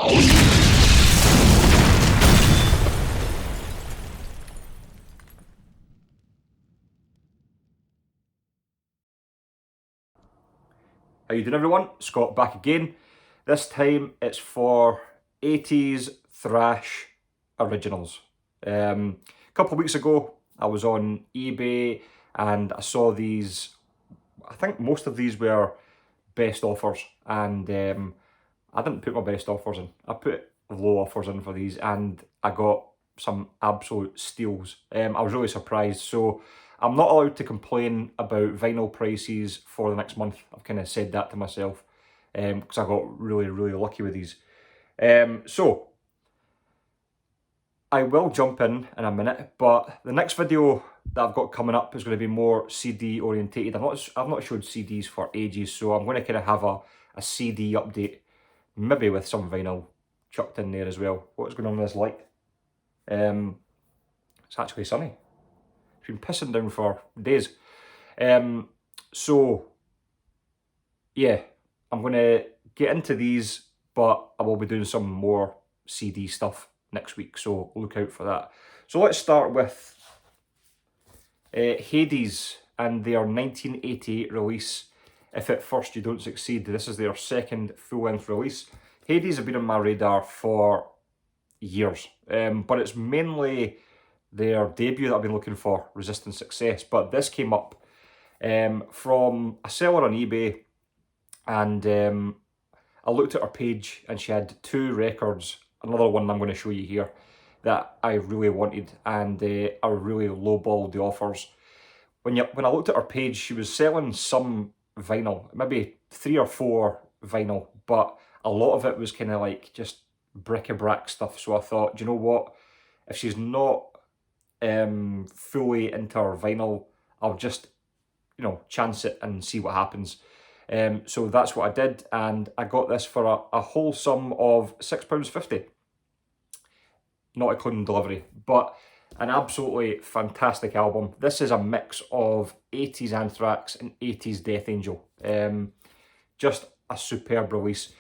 How you doing, everyone? Scott back again. This time it's for 80s Thrash Originals. A couple of weeks ago I was on eBay and I saw these. I think most of these were best offers, and I didn't put my best offers in. I put low offers in for these and I got some absolute steals. I was really surprised. So I'm not allowed to complain about vinyl prices for the next month. I've kind of said that to myself because I got really lucky with these. So I will jump in a minute, but the next video that I've got coming up is going to be more CD orientated. I've not showed CDs for ages, so I'm going to kind of have a CD update, maybe with some vinyl chucked in there as well. What's going on with this light? It's actually sunny. It's been pissing down for days. So yeah, I'm going to get into these, but I will be doing some more CD stuff next week, so look out for that. So let's start with Hades and their 1988 release, If at First You Don't Succeed. This is their second full-length release. Hades have been on my radar for years, but it's mainly their debut that I've been looking for, Resistant Success. But this came up from a seller on eBay, and I looked at her page and she had two records, another one I'm going to show you here, that I really wanted, and I really lowballed the offers. When I looked at her page, she was selling some vinyl, maybe 3 or 4 vinyl, but a lot of it was kind of like just bric-a-brac stuff. So I thought, do you know what? If she's not fully into her vinyl, I'll just, chance it and see what happens. So that's what I did, and I got this for a whole sum of £6.50. Not including delivery, but an absolutely fantastic album. This is a mix of 80s Anthrax and 80s Death Angel. Just a superb release.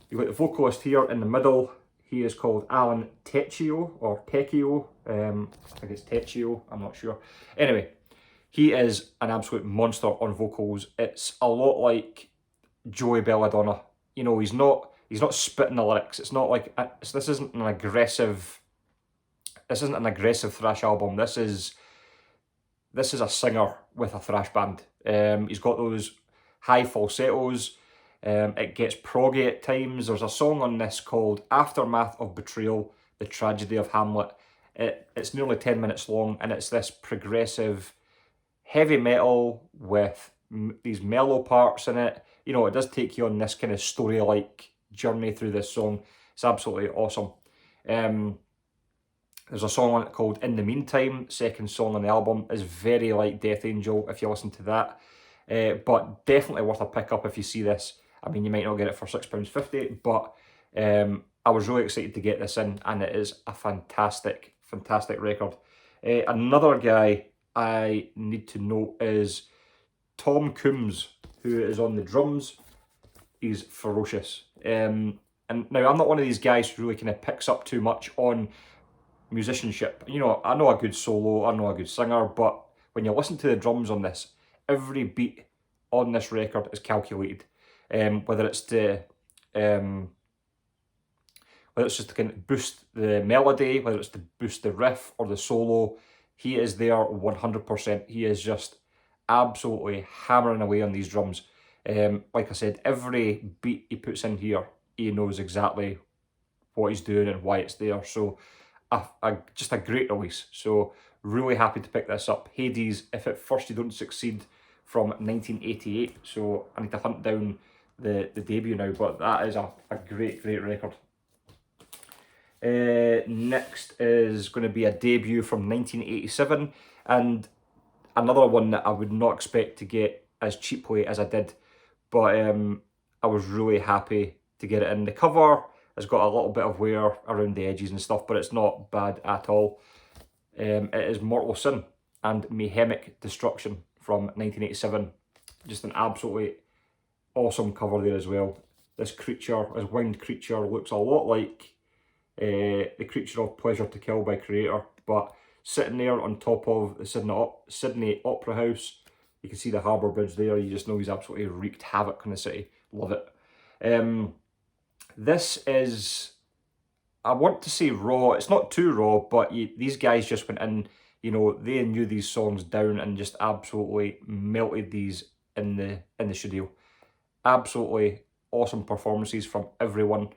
You've got the vocalist here in the middle. He is called Alan Tecchio, or Tecchio. I think it's Tecchio, I'm not sure. Anyway, he is an absolute monster on vocals. It's a lot like Joey Belladonna. He's not spitting the lyrics. It's not like this isn't an aggressive thrash album. This is a singer with a thrash band. He's got those high falsettos. It gets proggy at times. There's a song on this called Aftermath of Betrayal, The Tragedy of Hamlet. It's nearly 10 minutes long, and it's this progressive heavy metal with these mellow parts in it. It does take you on this kind of story-like journey through this song. It's absolutely awesome. There's a song on it called In the Meantime. Second song on the album is very like Death Angel if you listen to that. But definitely worth a pick up if you see this. I mean, you might not get it for £6.50, but I was really excited to get this in, and it is a fantastic record. Another guy I need to note is Tom Coombs, who is on the drums. He's ferocious. And now, I'm not one of these guys who really kind of picks up too much on musicianship. I know a good solo, I know a good singer, but when you listen to the drums on this, every beat on this record is calculated. Whether it's just to kind of boost the melody, whether it's to boost the riff or the solo, he is there 100%. He is just absolutely hammering away on these drums. Like I said, every beat he puts in here, he knows exactly what he's doing and why it's there. So just a great release. So really happy to pick this up. Hades, If at First You Don't Succeed, from 1988. So I need to hunt down the debut now, but that is a great record. Next is going to be a debut from 1987, and another one that I would not expect to get as cheaply as I did, but I was really happy to get it in. The cover has got a little bit of wear around the edges and stuff, but it's not bad at all. It is Mortal Sin and Mayhemic Destruction from 1987. Just an absolutely awesome cover there as well. this creature, this winged creature, looks a lot like the creature of Pleasure to Kill by Creator, but sitting there on top of the Sydney Opera House. You can see the harbour bridge there. You just know he's absolutely wreaked havoc on the city. Love it. This is, I want to say raw. It's not too raw, but these guys just went in, you know, they knew these songs down and just absolutely melted these in the studio. Absolutely awesome performances from everyone.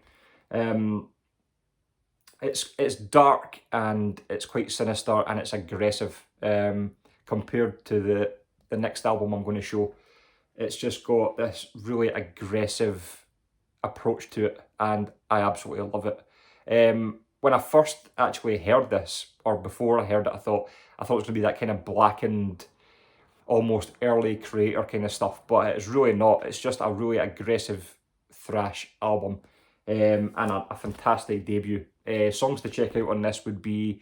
It's dark and it's quite sinister and it's aggressive compared to the next album I'm going to show. It's just got this really aggressive approach to it and I absolutely love it. When I first actually heard this, or before I heard it, I thought it was going to be that kind of blackened, almost early Creator kind of stuff, but it's really not. It's just a really aggressive thrash album and a fantastic debut. Songs to check out on this would be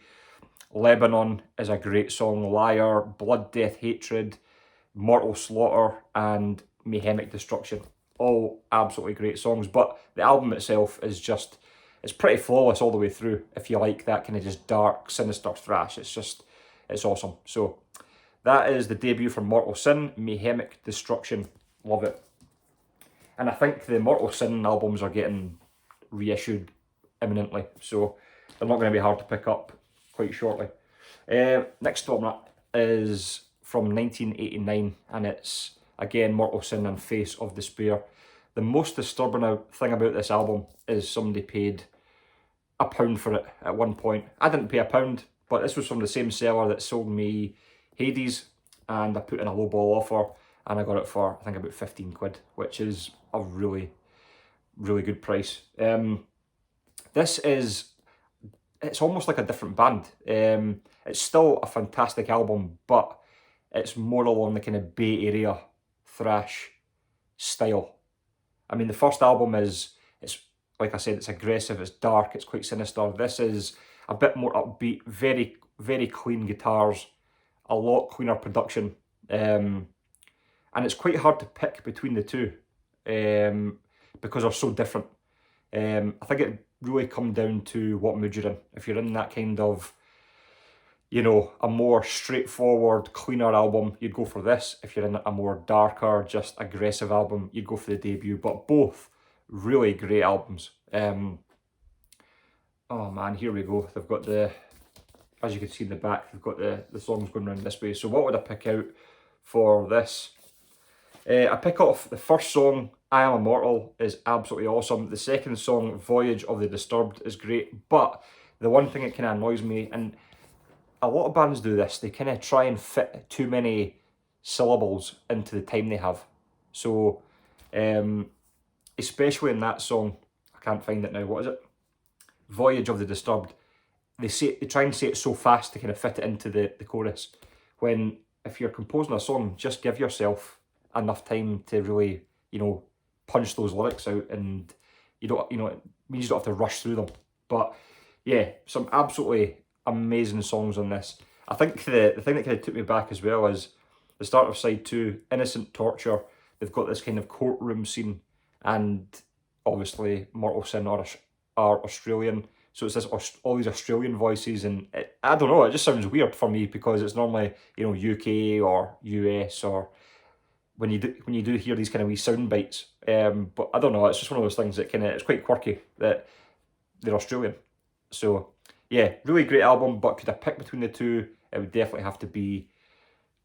Lebanon is a great song, Liar, Blood, Death, Hatred, Mortal Slaughter and Mayhemic Destruction. All absolutely great songs, but the album itself is just, it's pretty flawless all the way through. If you like that kind of just dark, sinister thrash, it's awesome. So that is the debut from Mortal Sin, Mayhemic Destruction. Love it. And I think the Mortal Sin albums are getting reissued imminently, so they're not going to be hard to pick up quite shortly. Next one is from 1989, and it's again Mortal Sin and Face of Despair. The most disturbing thing about this album is somebody paid £1 for it at one point. I didn't pay £1, but this was from the same seller that sold me Hades, and I put in a lowball offer and I got it for I think about 15 quid, which is a really, really good price. This is, it's almost like a different band. It's still a fantastic album, but it's more along the kind of Bay Area thrash style. I mean, the first album it's like I said, it's aggressive, it's dark, it's quite sinister. This is a bit more upbeat, very, very clean guitars, a lot cleaner production, and it's quite hard to pick between the two because they're so different. I think it really come down to what mood you're in. If you're in that kind of, you know, a more straightforward, cleaner album, you'd go for this. If you're in a more darker, just aggressive album, you'd go for the debut. But both really great albums. Oh man, here we go. They've got the, as you can see in the back, they've got the songs going around this way. So what would I pick out for this? I pick off the first song, I Am Immortal, is absolutely awesome. The second song, Voyage of the Disturbed, is great. But the one thing that kind of annoys me, and a lot of bands do this, they kind of try and fit too many syllables into the time they have. So, especially in that song, I can't find it now, what is it? Voyage of the Disturbed. They try and say it so fast to kind of fit it into the chorus. When, if you're composing a song, just give yourself enough time to really, you know, punch those lyrics out, and it means you don't have to rush through them. But yeah, some absolutely amazing songs on this. I think the thing that kind of took me back as well is the start of side 2, Innocent Torture. They've got this kind of courtroom scene, and obviously Mortal Sin are Australian, so it's this all these Australian voices, and I don't know, it just sounds weird for me because it's normally, you know, UK or US, or when you do hear these kind of wee sound bites. But I don't know, it's just one of those things that kind of, it's quite quirky that they're Australian. So yeah, really great album, but could I pick between the two, it would definitely have to be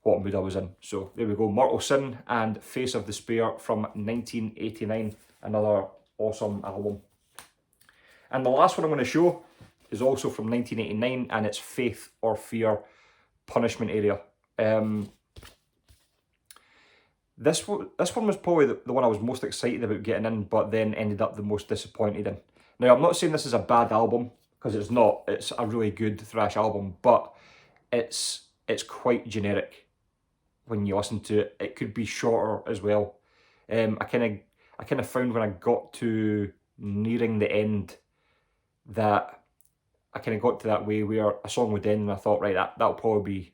what mood I was in. So there we go, Mortal Sin and Face of Despair from 1989, another awesome album. And the last one I'm going to show is also from 1989, and it's Faith or Fear, Punishment Area. This one was probably the one I was most excited about getting in, but then ended up the most disappointed in. Now, I'm not saying this is a bad album, because it's not. It's a really good thrash album, but it's quite generic when you listen to it. It could be shorter as well. I kind of found when I got to nearing the end that I kind of got to that way where a song would end and I thought, right, that'll probably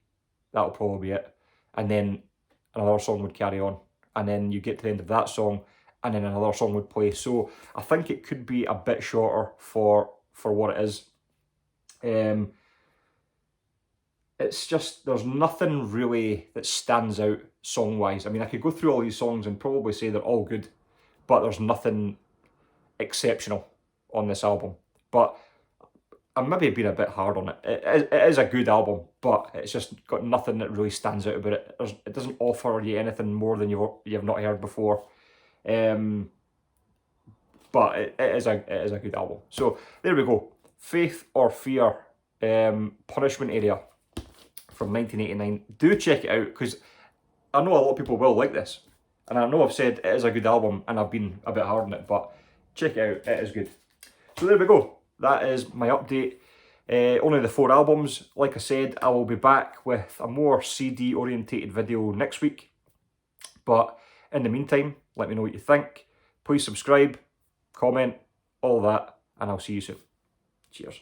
be it, and then another song would carry on, and then you get to the end of that song and then another song would play. So I think it could be a bit shorter for what it is. It's just, there's nothing really that stands out song-wise. I mean, I could go through all these songs and probably say they're all good, but there's nothing exceptional on this album. But I'm maybe being a bit hard on it. It is a good album, but it's just got nothing that really stands out about it. It doesn't offer you anything more than you've not heard before. But it is a good album. So there we go. Faith or Fear, Punishment Area from 1989. Do check it out, because I know a lot of people will like this. And I know I've said it is a good album and I've been a bit hard on it, but check it out, it is good. So there we go. That is my update. Only the 4 albums. Like I said, I will be back with a more CD orientated video next week. But in the meantime, let me know what you think. Please subscribe, comment, all that, and I'll see you soon. Cheers.